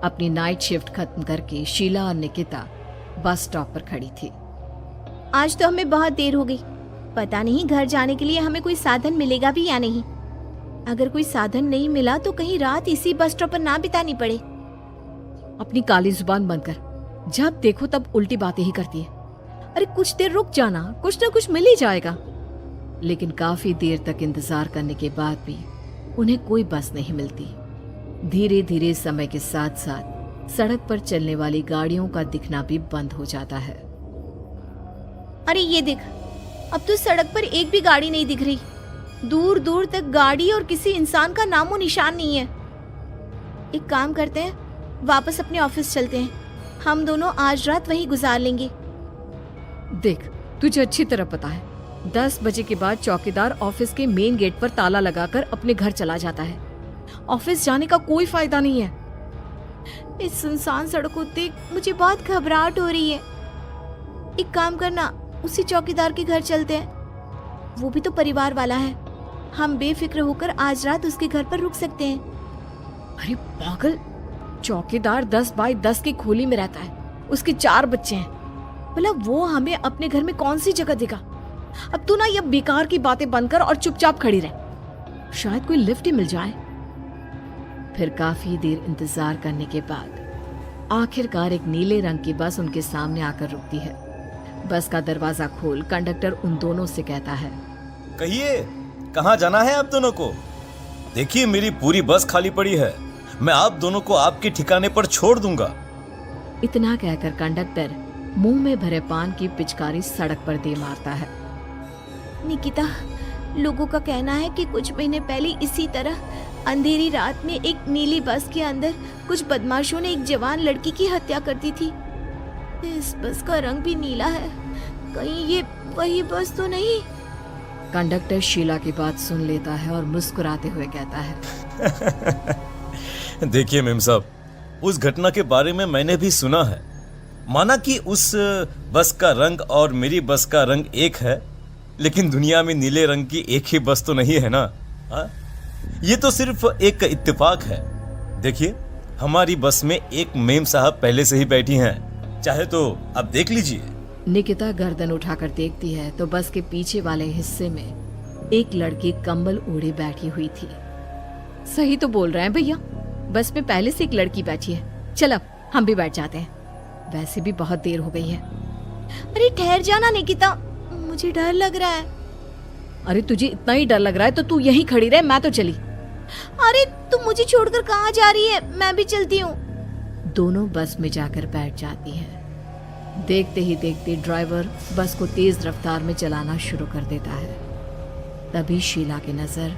अपनी night shift खत्म करके शीला और निकिता बस स्टॉप पर खड़ी थी। आज तो हमें बहुत देर हो गई। पता नहीं घर जाने के लिए हमें कोई साधन मिलेगा भी या नहीं। अगर कोई साधन नहीं मिला तो कहीं रात इसी बस स्टॉप पर ना बितानी पड़े। अपनी काली जुबान बंद कर, जब देखो तब उल्टी बातें ही करती है। अरे कुछ देर रुक जाना, कुछ ना कुछ मिल ही जाएगा। लेकिन काफी देर तक इंतजार करने के बाद भी उन्हें कोई बस नहीं मिलती। धीरे धीरे समय के साथ साथ सड़क पर चलने वाली गाड़ियों का दिखना भी बंद हो जाता है। अरे ये देख, अब तो सड़क पर एक भी गाड़ी नहीं दिख रही। दूर दूर तक गाड़ी और किसी इंसान का नामो निशान नहीं है। एक काम करते हैं, वापस अपने ऑफिस चलते हैं। हम दोनों आज रात वहीं गुजार लेंगे। देख, तुझे अच्छी तरह पता है 10 बजे के बाद चौकीदार ऑफिस के मेन गेट पर ताला लगाकर अपने घर चला जाता है। ऑफिस जाने का कोई फायदा नहीं है। इस सुनसान सड़क को देख मुझे बहुत घबराहट हो रही है। एक काम करना, उसी चौकीदार के घर चलते हैं। वो भी तो परिवार वाला है। हम बेफिक्र होकर आज रात उसके घर पर रुक सकते हैं। अरे पागल, चौकीदार 10 बाई 10 की खोली में रहता है। उसके 4 बच्चे हैं। भला वो हमें अपने घर में कौन सी जगह देगा। अब तू ना ये बेकार की बातें बंद कर और चुपचाप खड़ी रह, शायद कोई लिफ्ट ही मिल जाए। फिर काफी देर इंतजार करने के बाद आखिरकार एक नीले रंग की बस उनके सामने आकर रुकती है। बस का दरवाजा खोल कंडक्टर उन दोनों से कहता है, कहिए कहाँ जाना है आप दोनों को? देखिए मेरी पूरी बस खाली पड़ी है। मैं आप दोनों को आपके ठिकाने पर छोड़ दूंगा। इतना कहकर कंडक्टर मुंह में भरे पान की पिचकारी सड़क पर दे मारता है। निकिता, लोगों का कहना है कि कुछ महीने पहले इसी तरह अंधेरी रात में एक नीली बस के अंदर कुछ बदमाशों ने एक जवान लड़की की हत्या कर दी थी। इस बस का रंग भी नीला है। कहीं ये वही बस तो नहीं? कंडक्टर शीला की बात सुन लेता है और मुस्कुराते हुए कहता है, देखिए मेम साहब, उस घटना के बारे में मैंने भी सुना है। माना कि उस बस का रंग और मेरी बस का रंग एक है, लेकिन दुनिया में नीले रंग की एक ही बस तो नहीं है ना। हा? ये तो सिर्फ एक इत्तेफाक है। देखिए हमारी बस में एक मेम साहब पहले से ही बैठी हैं, चाहे तो आप देख लीजिए। निकिता गर्दन उठाकर देखती है तो बस के पीछे वाले हिस्से में एक लड़की कंबल ओढ़े बैठी हुई थी। सही तो बोल रहे हैं भैया, बस में पहले से एक लड़की बैठी है। चल अब हम भी बैठ जाते हैं, वैसे भी बहुत देर हो गई है। अरे ठहर जाना निकिता, मुझे डर लग रहा है। अरे तुझे इतना ही डर लग रहा है तो तू यहीं खड़ी रहे, मैं तो चली। अरे तुम मुझे छोड़कर कहाँ जा रही है? मैं भी चलती हूँ। दोनों बस में जाकर बैठ जाती हैं। देखते ही देखते ड्राइवर बस को तेज रफ्तार में चलाना शुरू कर देता है। तभी शीला की नजर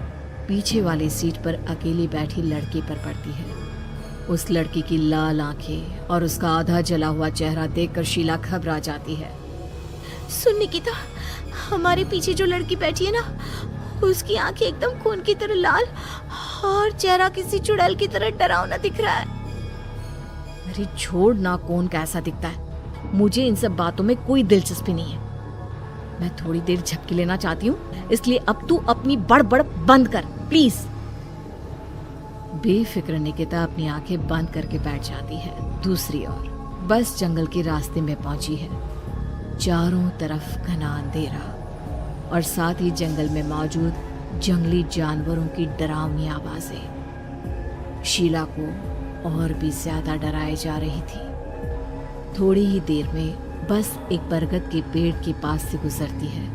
पीछे वाली सीट पर अकेली बैठी लड़की पर पड़ती है। उस लड़की की लाल आंखें और उसका आधा जला हुआ चेहरा देखकर शीला घबरा जाती है। सुन निकिता, हमारे पीछे जो लड़की बैठी है ना, उसकी आंखें एकदम खून की तरह लाल और चेहरा किसी चुड़ैल की तरह डरावना दिख रहा है। अरे छोड़ ना, कौन कैसा दिखता है, मुझे इन सब बातों में कोई दिलचस्पी नहीं है। मैं थोड़ी देर झपकी लेना चाहती हूँ, इसलिए अब तू अपनी बड़बड़ बंद कर प्लीज। बेफिक्र निकिता अपनी आंखें बंद करके बैठ जाती है। दूसरी ओर बस जंगल के रास्ते में पहुंची है। चारों तरफ घना अंधेरा और साथ ही जंगल में मौजूद जंगली जानवरों की डरावनी आवाजें शीला को और भी ज्यादा डराए जा रही थी। थोड़ी ही देर में बस एक बरगद के पेड़ के पास से गुजरती है।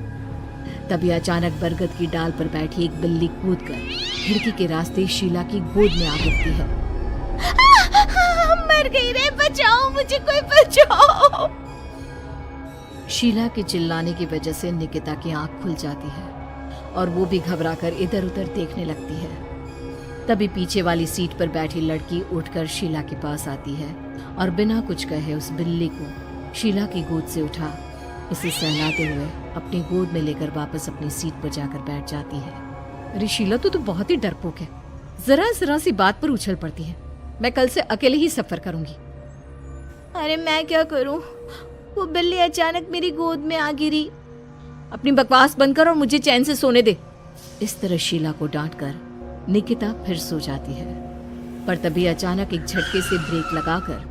तभी अचानक बरगद की डाल पर बैठी एक बिल्ली कूदकर खिड़की के रास्ते शीला की गोद में आ गिरती है। मर गई रे, बचाओ मुझे, कोई बचाओ। शीला के चिल्लाने की वजह से निकिता की आंख खुल जाती है और वो भी घबराकर इधर उधर देखने लगती है। तभी पीछे वाली सीट पर बैठी लड़की उठकर शीला के पास आती है और बिना कुछ कहे उस बिल्ली को शीला की गोद से उठा उसे सहलाते हुए अपनी गोद में लेकर वापस अपनी सीट पर जाकर बैठ जाती है। अरे शीला, तू तो बहुत ही डरपोक है, जरा जरा सी बात पर उछल पड़ती है। मैं कल से अकेले ही सफर करूंगी। अरे मैं क्या करूं, वो बिल्ली अचानक मेरी गोद में आ गिरी। अपनी बकवास बंद कर और मुझे चैन से सोने दे। इस तरह शीला को डांटकर निकिता फिर सो जाती है। पर तभी अचानक एक झटके से ब्रेक लगाकर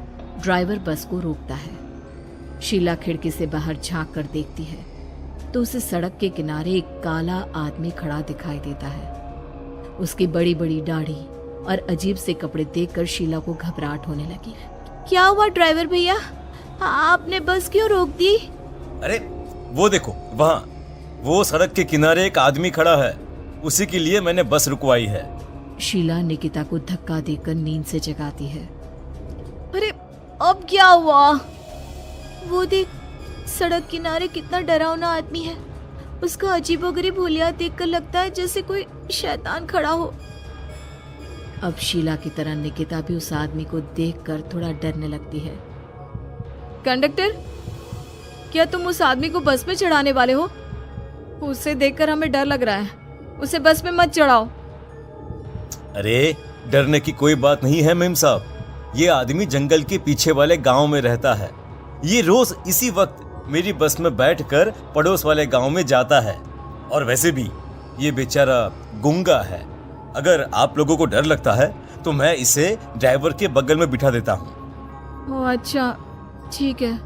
ड्राइवर बस को रोकता है। शीला खिड़की से बाहर झांक कर देखती है तो उसे सड़क के किनारे एक काला आदमी खड़ा दिखाई देता है। उसकी बड़ी बड़ी दाढ़ी और अजीब से कपड़े देखकर शीला को घबराहट होने लगी। क्या हुआ ड्राइवर भैया, आपने बस क्यों रोक दी? अरे वो देखो, वहाँ वो सड़क के किनारे एक आदमी खड़ा है, उसी के लिए मैंने बस रुकवाई है। शीला निकिता को धक्का देकर नींद से जगाती है। अरे अब क्या हुआ? वो देख, सड़क किनारे कितना डरावना आदमी है। उसका अजीबोगरीब हुलिया देखकर लगता है जैसे कोई शैतान खड़ा हो। अब शीला की तरह निकिता भी उस आदमी को देखकर थोड़ा डरने लगती है। कंडक्टर, क्या तुम उस आदमी को बस में चढ़ाने वाले हो? उसे देखकर हमें डर लग रहा है, उसे बस में मत चढ़ाओ। अरे डरने की कोई बात नहीं है मेम साहब, ये आदमी जंगल के पीछे वाले गांव में रहता है। ये रोज इसी वक्त मेरी बस में बैठकर पड़ोस वाले गांव में जाता है। और वैसे भी ये बेचारा गूंगा है। अगर आप लोगों को डर लगता है तो मैं इसे ड्राइवर के बगल में बिठा देता हूँ। ओह अच्छा, ठीक है।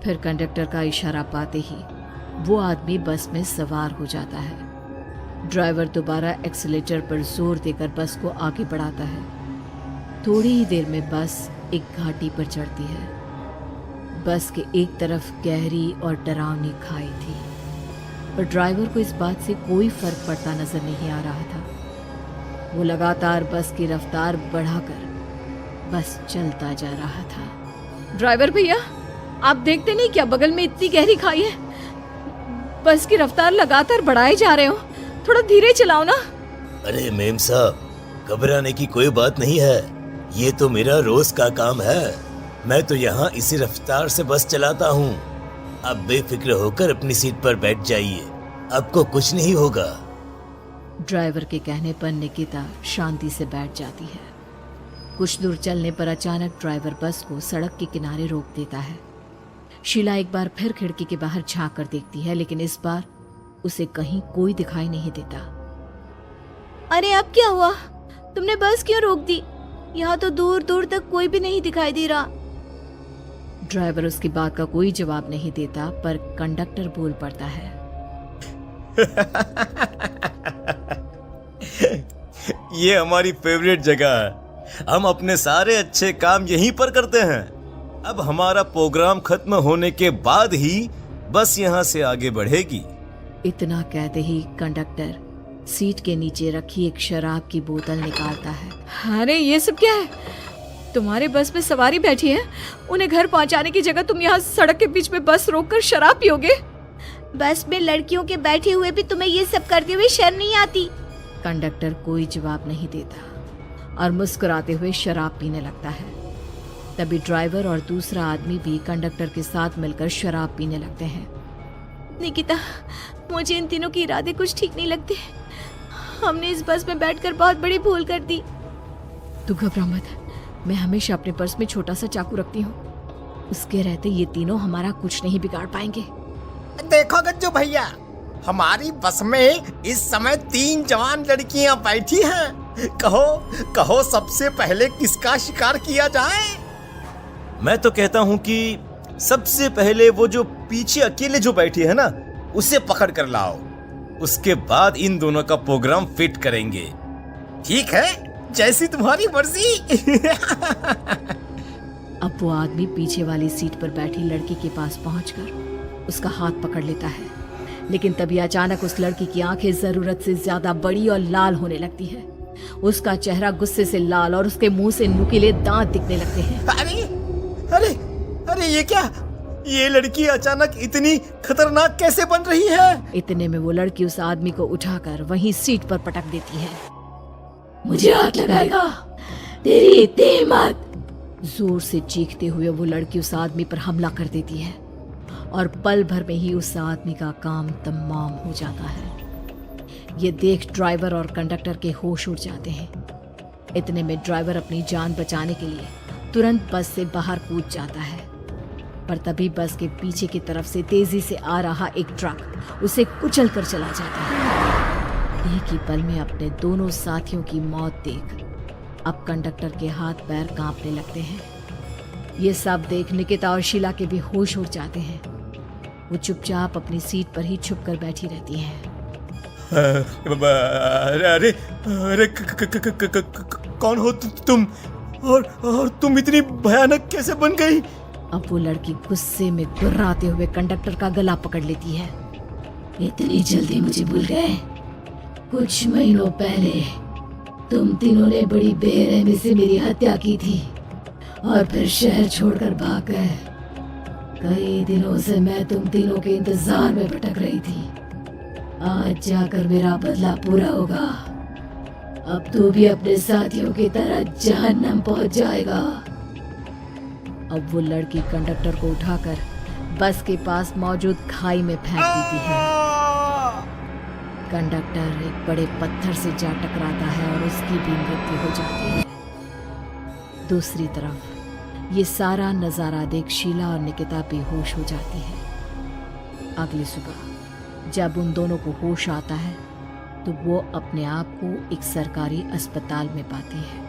फिर कंडक्टर का इशारा पाते ही वो आदमी बस में सवार हो जाता है। ड्राइवर दोबारा एक्सीलेटर पर जोर देकर बस को आगे बढ़ाता है। थोड़ी ही देर में बस एक घाटी पर चढ़ती है। बस के एक तरफ गहरी और डरावनी खाई थी, पर ड्राइवर को इस बात से कोई फर्क पड़ता नजर नहीं आ रहा था। वो लगातार बस की रफ्तार बढ़ाकर बस चलता जा रहा था। ड्राइवर भैया, आप देखते नहीं क्या बगल में इतनी गहरी खाई है? बस की रफ्तार लगातार बढ़ाए जा रहे हो, थोड़ा धीरे चलाओ ना। अरे मेम साहब, घबराने की कोई बात नहीं है, ये तो मेरा रोज का काम है। मैं तो यहाँ इसी रफ्तार से बस चलाता हूँ। अब बेफिक्र होकर अपनी सीट पर बैठ जाइए, आपको कुछ नहीं होगा। ड्राइवर के कहने पर निकिता शांति से बैठ जाती है। कुछ दूर चलने पर अचानक ड्राइवर बस को सड़क के किनारे रोक देता है। शीला एक बार फिर खिड़की के बाहर झांक कर देखती है, लेकिन इस बार उसे कहीं कोई दिखाई नहीं देता। अरे अब क्या हुआ? तुमने बस क्यों रोक दी? यहाँ तो दूर दूर तक कोई भी नहीं दिखाई दे रहा। ड्राइवर उसकी बात का कोई जवाब नहीं देता, पर कंडक्टर बोल पड़ता है। ये हमारी फेवरेट जगह है, हम अपने सारे अच्छे काम यहीं पर करते हैं। अब हमारा प्रोग्राम खत्म होने के बाद ही बस यहाँ से आगे बढ़ेगी। इतना कहते ही कंडक्टर सीट के नीचे रखी एक शराब की बोतल निकालता है। अरे ये सब क्या है? तुम्हारे बस में सवारी बैठी है, उन्हें घर पहुंचाने की जगह तुम यहाँ सड़क के बीच में बस रोककर शराब पियोगे? बस में लड़कियों के बैठे हुए भी तुम्हें ये सब करते हुए शर्म नहीं आती? कंडक्टर कोई जवाब नहीं देता और मुस्कुराते हुए शराब पीने लगता है। तभी ड्राइवर और दूसरा आदमी भी कंडक्टर के साथ मिलकर शराब पीने लगते हैं। निकिता, मुझे इन तीनों के इरादे कुछ ठीक नहीं लगते। हमने इस बस में बैठकर बहुत बड़ी भूल कर दी। तू घबरा मत, मैं हमेशा अपने पर्स में छोटा सा चाकू रखती हूँ। उसके रहते ये तीनों हमारा कुछ नहीं बिगाड़ पाएंगे। देखो गज्जू भैया, हमारी बस में इस समय 3 जवान लड़कियां बैठी हैं। कहो कहो सबसे पहले किसका शिकार किया जाए? मैं तो कहता हूँ कि सबसे पहले वो जो पीछे अकेले जो बैठी है ना, उसे पकड़ कर लाओ। उसके बाद इन दोनों का प्रोग्राम फिट करेंगे। ठीक है, जैसी तुम्हारी मर्जी। अब वो आदमी पीछे वाली सीट पर बैठी लड़की के पास पहुंचकर उसका हाथ पकड़ लेता है, लेकिन तभी अचानक उस लड़की की आंखें जरूरत से ज्यादा बड़ी और लाल होने लगती है। उसका चेहरा गुस्से से लाल और उसके मुंह से नुकीले दांत दिखने लगते हैं। अरे अरे अरे ये क्या? ये लड़की अचानक इतनी खतरनाक कैसे बन रही है? इतने में वो लड़की उस आदमी को उठाकर वहीं सीट पर पटक देती है। मुझे हाथ लगाएगा, तेरी इतनी हिम्मत! जोर से चीखते हुए वो लड़की उस आदमी पर हमला कर देती है और पल भर में ही उस आदमी का काम तमाम हो जाता है। ये देख ड्राइवर और कंडक्टर के होश उड़ जाते हैं। इतने में ड्राइवर अपनी जान बचाने के लिए तुरंत बस से बाहर कूद जाता है, पर तभी बस के पीछे की तरफ से तेजी से आ रहा एक ट्रक उसे कुचल कर चला जाता है। एक ही पल में अपने दोनों साथियों की मौत देख अब कंडक्टर के हाथ पैर कांपने लगते हैं। ये सब देख निकिता और शीला के भी होश उड़ जाते हैं। वो चुपचाप अपनी सीट पर ही छुप कर बैठी रहती हैं। अरे अरे अरे कौन हो तुम? और तुम इतनी भयानक कैसे बन गई? अब वो लड़की गुस्से में गुर्राते हुए कंडक्टर का गला पकड़ लेती है। इतनी जल्दी मुझे भूल गए? कुछ महीनों पहले तुम तीनों ने बड़ी बेरहमी से मेरी हत्या की थी और फिर शहर छोड़कर भाग गए। कई दिनों से मैं तुम तीनों के इंतजार में भटक रही थी। आज जाकर मेरा बदला पूरा होगा। अब तू भी अपने साथियों की तरह जहन्नम पहुंच जाएगा। अब वो लड़की कंडक्टर को उठाकर बस के पास मौजूद खाई में फेंक देती है। कंडक्टर एक बड़े पत्थर से जा टकराता है और उसकी भी मृत्यु हो जाती है। दूसरी तरफ ये सारा नजारा देख शीला और निकिता बेहोश हो जाती है। अगली सुबह जब उन दोनों को होश आता है तो वो अपने आप को एक सरकारी अस्पताल में पाती है।